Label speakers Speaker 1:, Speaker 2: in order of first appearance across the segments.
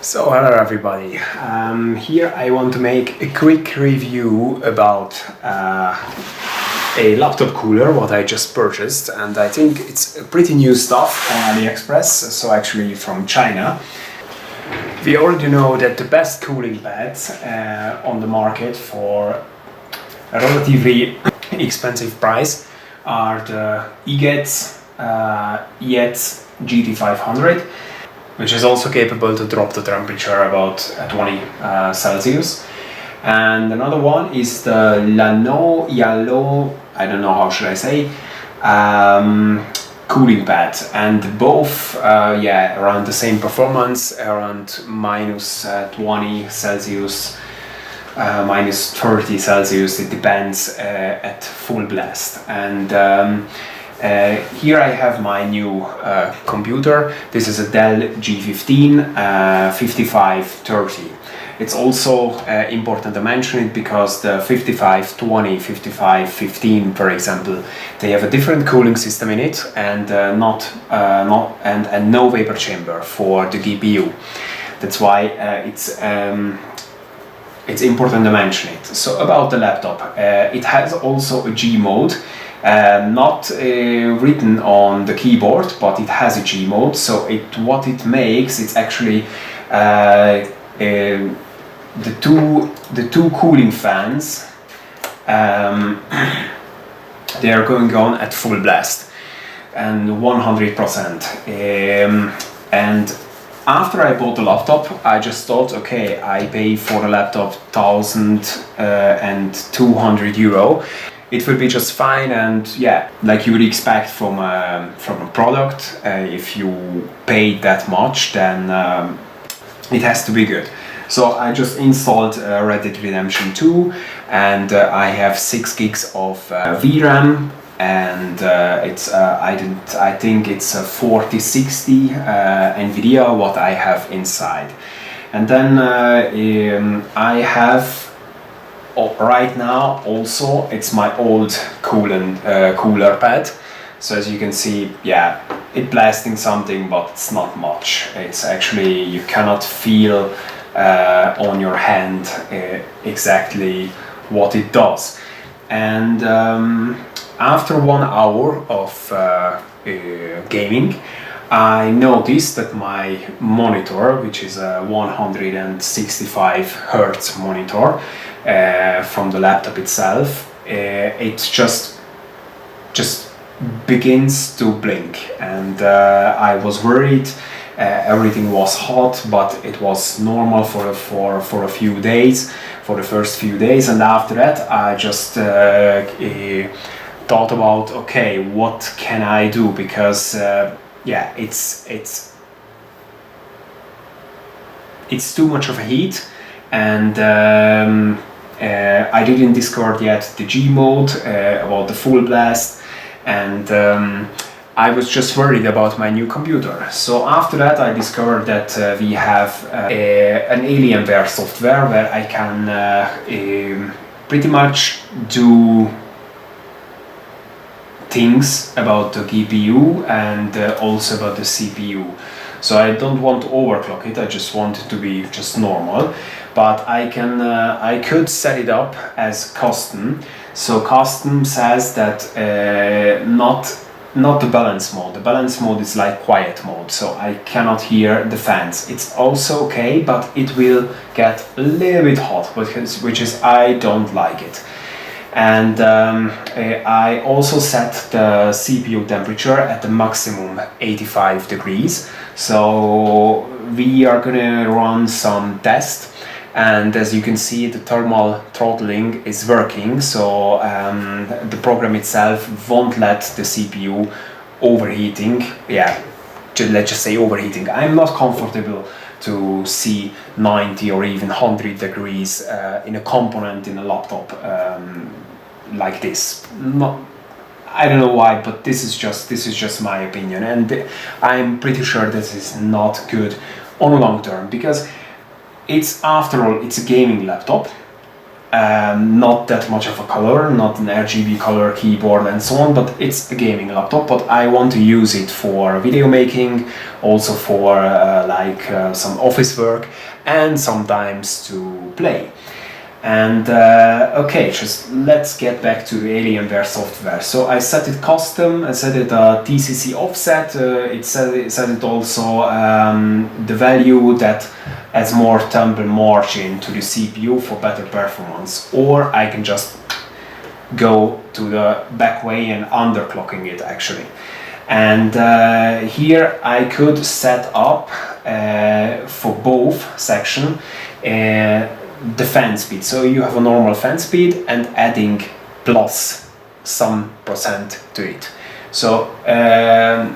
Speaker 1: So hello everybody, here I want to make a quick review about a laptop cooler what I just purchased, and I think it's pretty new stuff on AliExpress, so actually from China. We already know that the best cooling pads on the market for a relatively expensive price are the Iets GT500, which is also capable to drop the temperature about 20 Celsius. And another one is the llano, I don't know how should I say, cooling pad, and both around the same performance, around minus 20 Celsius, minus 30 Celsius, it depends, at full blast. And here I have my new computer. This is a Dell G15 5530. It's also important to mention it because the 5520, 5515, for example, they have a different cooling system in it, and no vapor chamber for the GPU. That's why it's important to mention it. So about the laptop, it has also a G mode. Not written on the keyboard, but it has a G mode. So what it makes, it's actually the two cooling fans. They are going on at full blast and 100%. And after I bought the laptop, I just thought, okay, I pay for the laptop 1,200 euro. It will be just fine, and yeah, like you would expect from a product. If you pay that much, then it has to be good. So I just installed Red Dead Redemption 2, and I have 6 gigs of VRAM, and it's I think it's a 4060 NVIDIA what I have inside. And then I have right now also it's my old cooler pad. So as you can see, yeah, it's blasting something, but it's not much. It's actually, you cannot feel on your hand exactly what it does. And after 1 hour of gaming, I noticed that my monitor, which is a 165 Hertz monitor from the laptop itself, it just begins to blink, and I was worried. Everything was hot, but it was normal for a few days, for the first few days, and after that I just thought about, okay, what can I do, because yeah, it's too much of a heat, and I didn't discover yet the G mode about the full blast, and I was just worried about my new computer. So after that I discovered that we have an Alienware software where I can pretty much do things about the GPU and also about the CPU. So I don't want to overclock it, I just want it to be just normal. But I could set it up as custom. So custom says that not the balance mode. The balance mode is like quiet mode, so I cannot hear the fans. It's also okay, but it will get a little bit hot, which is I don't like it. And I also set the CPU temperature at the maximum 85 degrees. So we are gonna run some tests, and as you can see, the thermal throttling is working. So the program itself won't let the CPU overheating. Yeah, let's just say overheating. I'm not comfortable to see 90 or even 100 degrees in a component in a laptop like this. I don't know why, but this is just my opinion, and I'm pretty sure this is not good on long term, because it's, after all, it's a gaming laptop, Not that much of a color, not an RGB color keyboard and so on, but it's a gaming laptop. But I want to use it for video making, also for some office work, and sometimes to play. And okay, just let's get back to the Alienware software. So I set it custom, I set it a TCC offset, it set it also the value that adds more tumble margin to the CPU for better performance. Or I can just go to the back way and underclocking it actually. And here I could set up for both section the fan speed. So you have a normal fan speed and adding plus some percent to it. So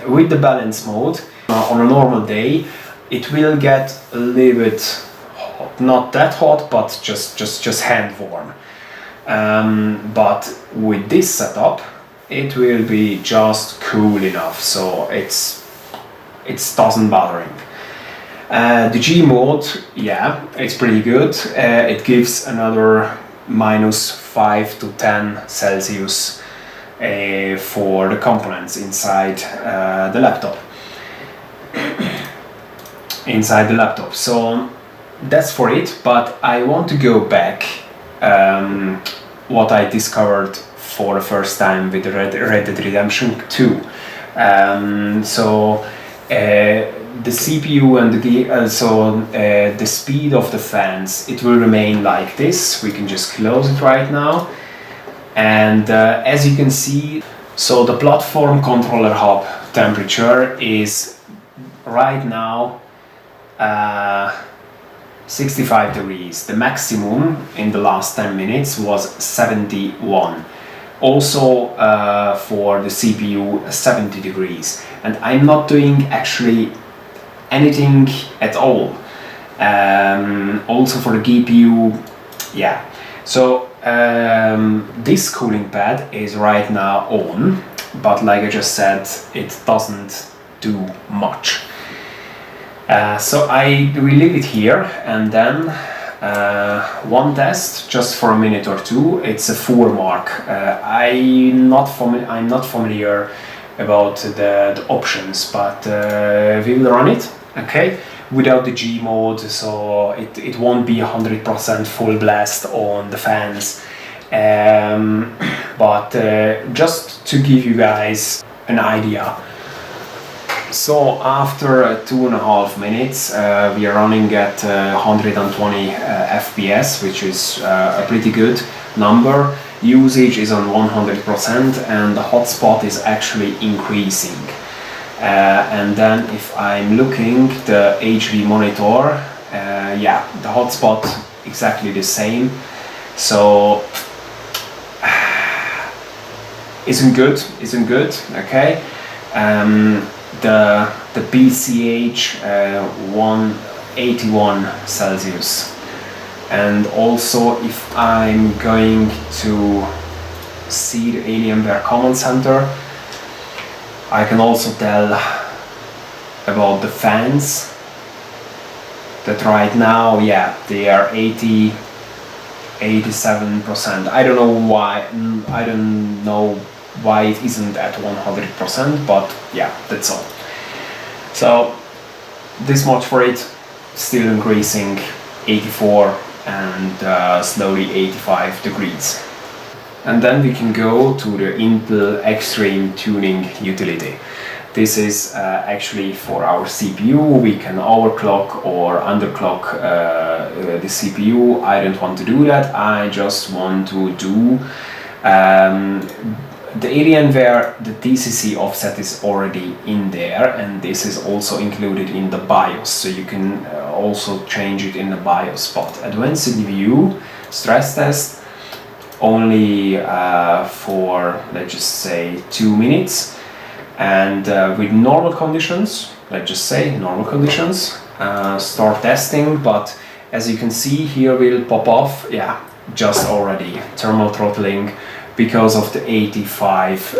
Speaker 1: with the balance mode on a normal day, it will get a little bit hot, not that hot, but just hand warm. But with this setup, it will be just cool enough, so it doesn't bothering. The G mode, yeah, it's pretty good. It gives another -5 to 10 Celsius for the components inside the laptop. So that's for it. But I want to go back what I discovered for the first time with Red Dead Redemption 2. The CPU and the speed of the fans, it will remain like this. We can just close it right now. And as you can see, so the platform controller hub temperature is right now 65 degrees. The maximum in the last 10 minutes was 71. Also for the CPU 70 degrees. And I'm not doing actually anything at all. Also for the GPU, yeah. So this cooling pad is right now on, but like I just said, it doesn't do much. So I will leave it here, and then one test just for a minute or two. It's a 4 mark. I'm not familiar about the options, but we will run it, okay, without the G mode, so it won't be 100% full blast on the fans, but just to give you guys an idea. So after 2.5 minutes, we are running at 120 FPS, which is a pretty good number. Usage is on 100% and the hotspot is actually increasing. And then if I'm looking the HV monitor, yeah, the hotspot exactly the same. So isn't good, okay. The BCH 181 Celsius. And also if I'm going to see the Alienware Command Center, I can also tell about the fans that right now, yeah, they are 87%. I don't know why it isn't at 100%, but yeah, that's all. So this much for it, still increasing 84 and slowly 85 degrees. And then we can go to the Intel Extreme Tuning utility. This is actually for our CPU. We can overclock or underclock the CPU. I don't want to do that. I just want to do the Alienware, the TCC offset is already in there, and this is also included in the BIOS, so you can also change it in the BIOS. But advanced view stress test only for, let's just say, 2 minutes, and with normal conditions, let's just say normal conditions, start testing. But as you can see here, will pop off, yeah, just already thermal throttling because of the 85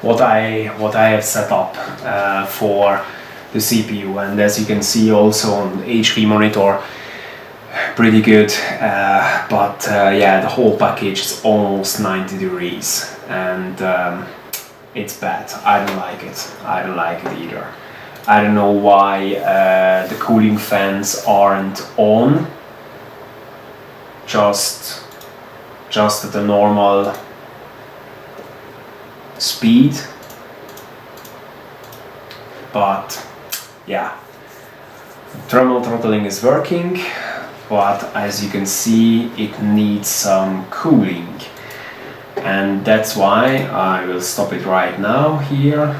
Speaker 1: what I have set up for the CPU. And as you can see also on the HV monitor, pretty good, but yeah, the whole package is almost 90 degrees, and it's bad. I don't like it. I don't like it either. I don't know why the cooling fans aren't on, just at the normal speed, but yeah, thermal throttling is working, but as you can see it needs some cooling, and that's why I will stop it right now here.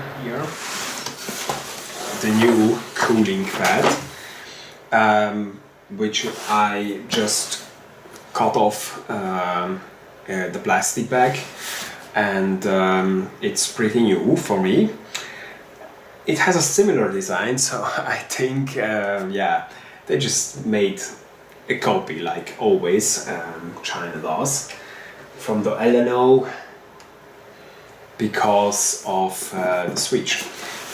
Speaker 1: The new cooling pad, which I just cut off the plastic bag, and it's pretty new for me. It has a similar design, so I think yeah, they just made a copy like always China does from the llano because of the switch.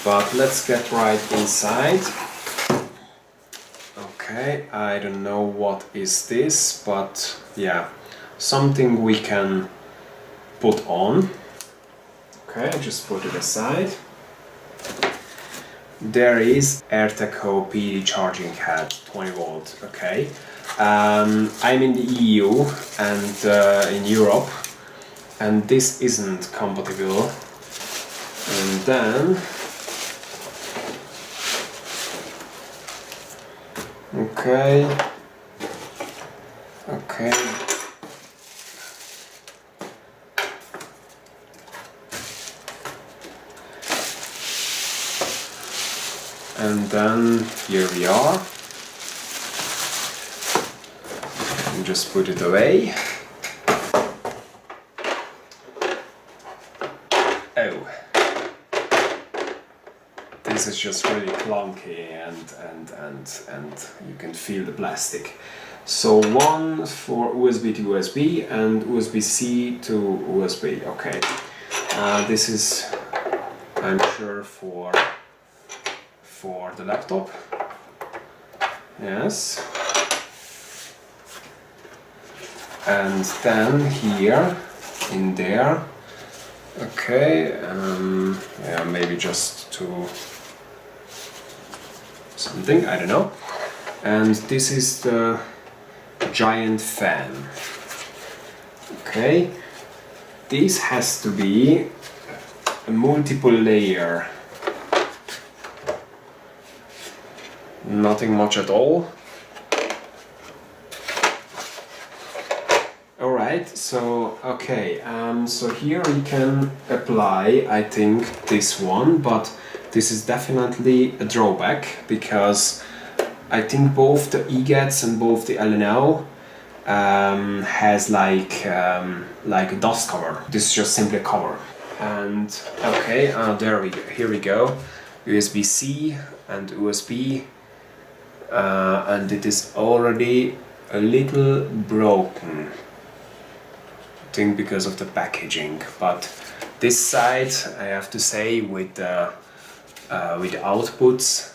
Speaker 1: But let's get right inside. Okay, I don't know what is this, but yeah, something we can put on. Okay, just put it aside. There is Rtako PD charging head, 20 volt. Okay, I'm in the EU and in Europe, and this isn't compatible. And then, okay. And then here we are. And just put it away. Oh, this is just really clunky, and you can feel the plastic. So one for USB to USB and USB-C to USB. Okay, this is, I'm sure, for the laptop. Yes. And then here, in there. Okay, yeah, maybe just to something, I don't know. And this is the giant fan. Okay, this has to be a multiple layer. Nothing much at all. Alright, so okay, so here we can apply, I think, this one, but this is definitely a drawback, because I think both the eGets and both the llano has like a dust cover. This is just simply a cover. And okay, here we go, USB-C and USB, and it is already a little broken. I think because of the packaging, but this side, I have to say, with the outputs,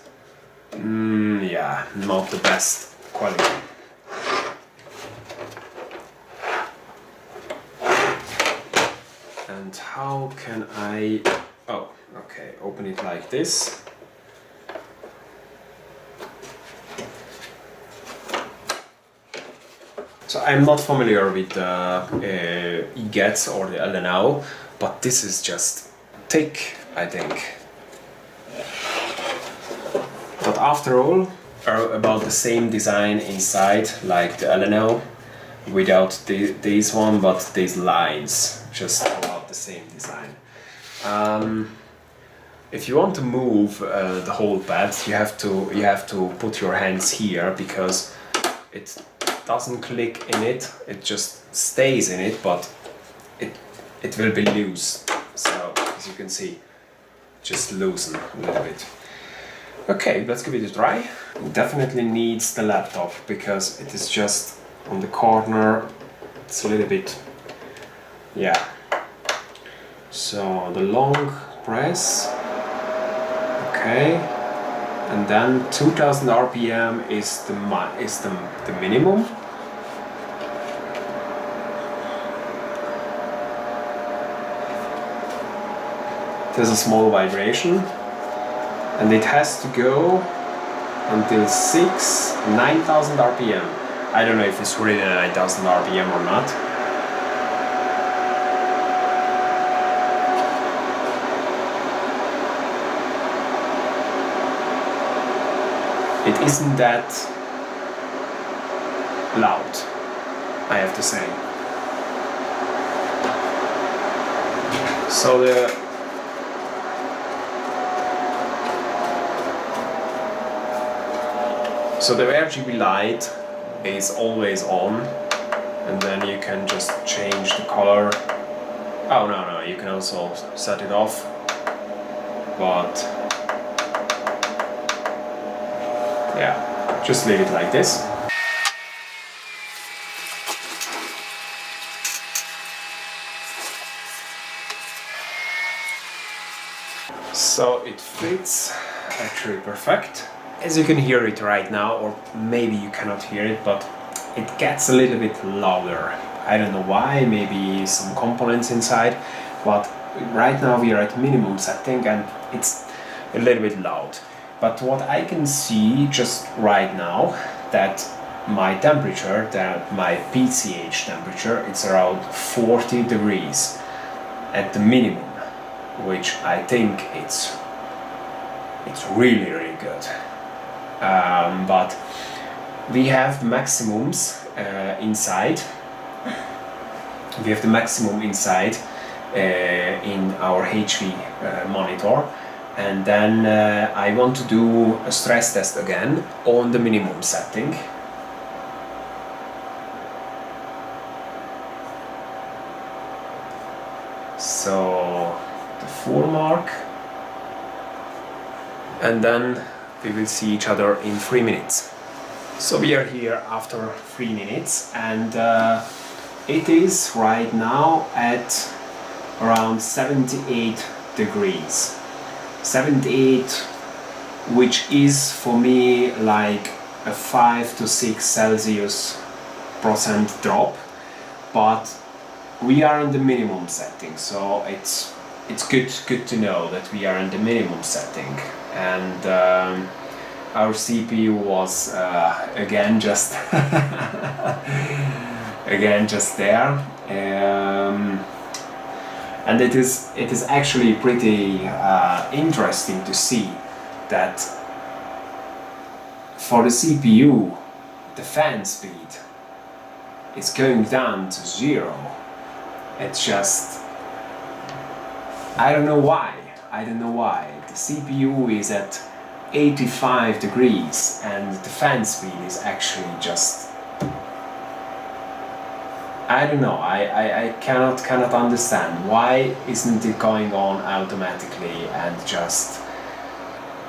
Speaker 1: yeah, not the best quality. And how can I, oh, okay, open it like this. So I'm not familiar with the eGets or the llano, but this is just thick, I think. But after all, are about the same design inside, like the llano, without this one, but these lines, just about the same design. If you want to move the whole pad, you have to put your hands here, because it doesn't click in it, it just stays in it, but it will be loose. So as you can see, just loosen a little bit. Okay, let's give it a try. It definitely needs the laptop, because it is just on the corner. It's a little bit, yeah. So the long press. Okay, and then 2000 RPM is the minimum. There's a small vibration, and it has to go until 9,000 RPM. I don't know if it's really 9,000 RPM or not. It isn't that loud, I have to say. So the RGB light is always on, and then you can just change the color. Oh no, you can also set it off, but yeah, just leave it like this. So it fits actually perfect. As you can hear it right now, or maybe you cannot hear it, but it gets a little bit louder. I don't know why, maybe some components inside, but right now we are at minimum setting and it's a little bit loud. But what I can see just right now, that my temperature, that my PCH temperature, it's around 40 degrees at the minimum, which I think it's really, really good. But we have maximums inside. We have the maximum inside in our HV monitor, and then I want to do a stress test again on the minimum setting. So the full mark, and then we will see each other in 3 minutes. So we are here after 3 minutes, and it is right now at around 78 degrees. 78, which is for me like a 5 to 6 Celsius % drop, but we are in the minimum setting, so it's good to know that we are in the minimum setting. And our CPU was again just there, and it is actually pretty interesting to see that for the CPU the fan speed is going down to 0. It's just, I don't know why. The CPU is at 85 degrees and the fan speed is actually just, I don't know, I cannot understand why isn't it going on automatically and just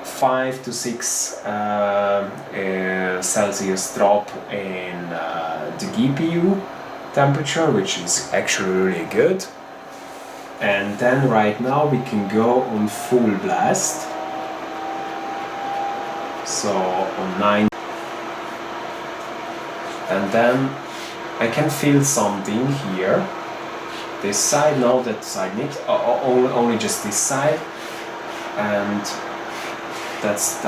Speaker 1: 5 to 6 Celsius drop in the GPU temperature, which is actually really good. And then right now we can go on full blast, so on 9, and then I can feel something here, this side, no, that side needs, only just this side, and that's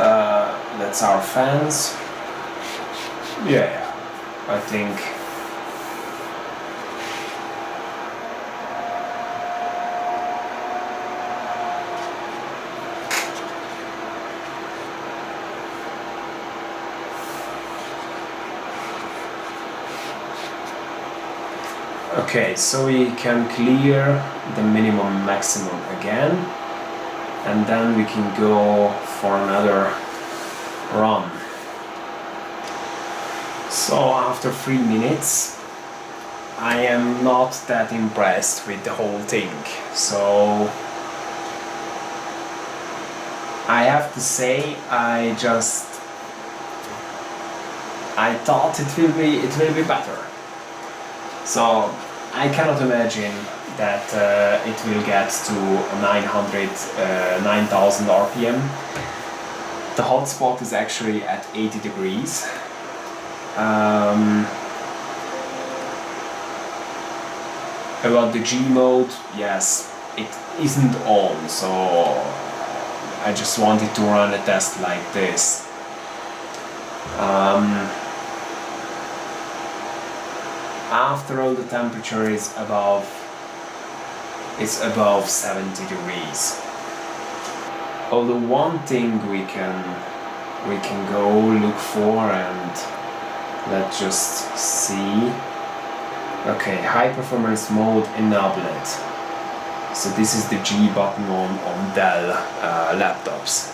Speaker 1: our fans. Yeah, I think okay, so we can clear the minimum maximum again, and then we can go for another run. So after 3 minutes I am not that impressed with the whole thing, so I have to say I thought it will be better. So I cannot imagine that it will get to 9,000 RPM. The hotspot is actually at 80 degrees. About the G mode, yes, it isn't on, so I just wanted to run a test like this. After all, the temperature is above 70 degrees. Although one thing we can go look for, and let's just see. Okay, high performance mode enabled. So this is the G button on Dell laptops.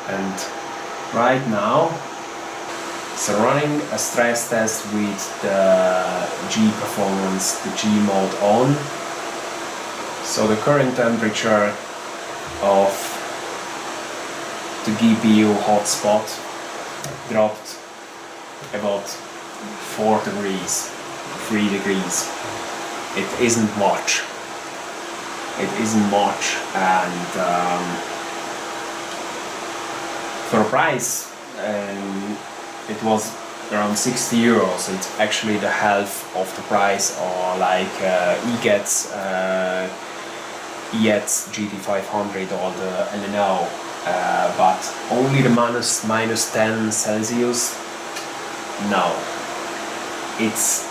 Speaker 1: And right now, so running a stress test with the G performance, the G mode on. So the current temperature of the GPU hotspot dropped about 4 degrees, 3 degrees. It isn't much. It isn't much, and for a price, it was around 60 euros. So it's actually the half of the price, or like Iets GT500 or the llano, but only the minus 10 Celsius. No, it's,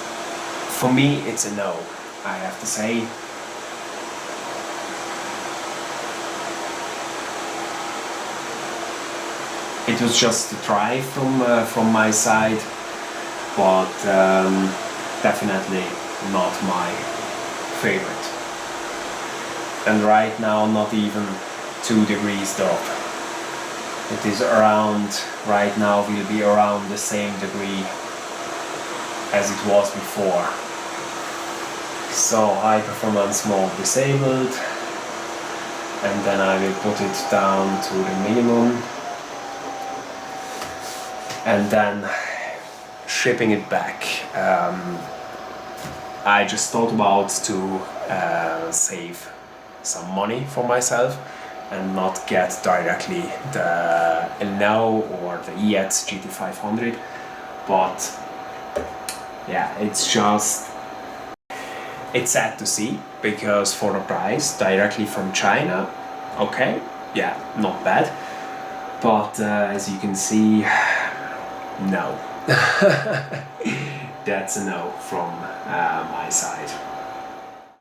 Speaker 1: for me it's a no, I have to say. It was just a try from my side, but definitely not my favorite. And right now not even 2 degrees drop. It is around, right now will be around the same degree as it was before. So high performance mode disabled, and then I will put it down to the minimum, and then shipping it back. I just thought about to save some money for myself and not get directly the llano or the Iets GT500, but yeah, it's sad to see, because for the price directly from China, okay, yeah, not bad, but as you can see, no. That's a no from my side.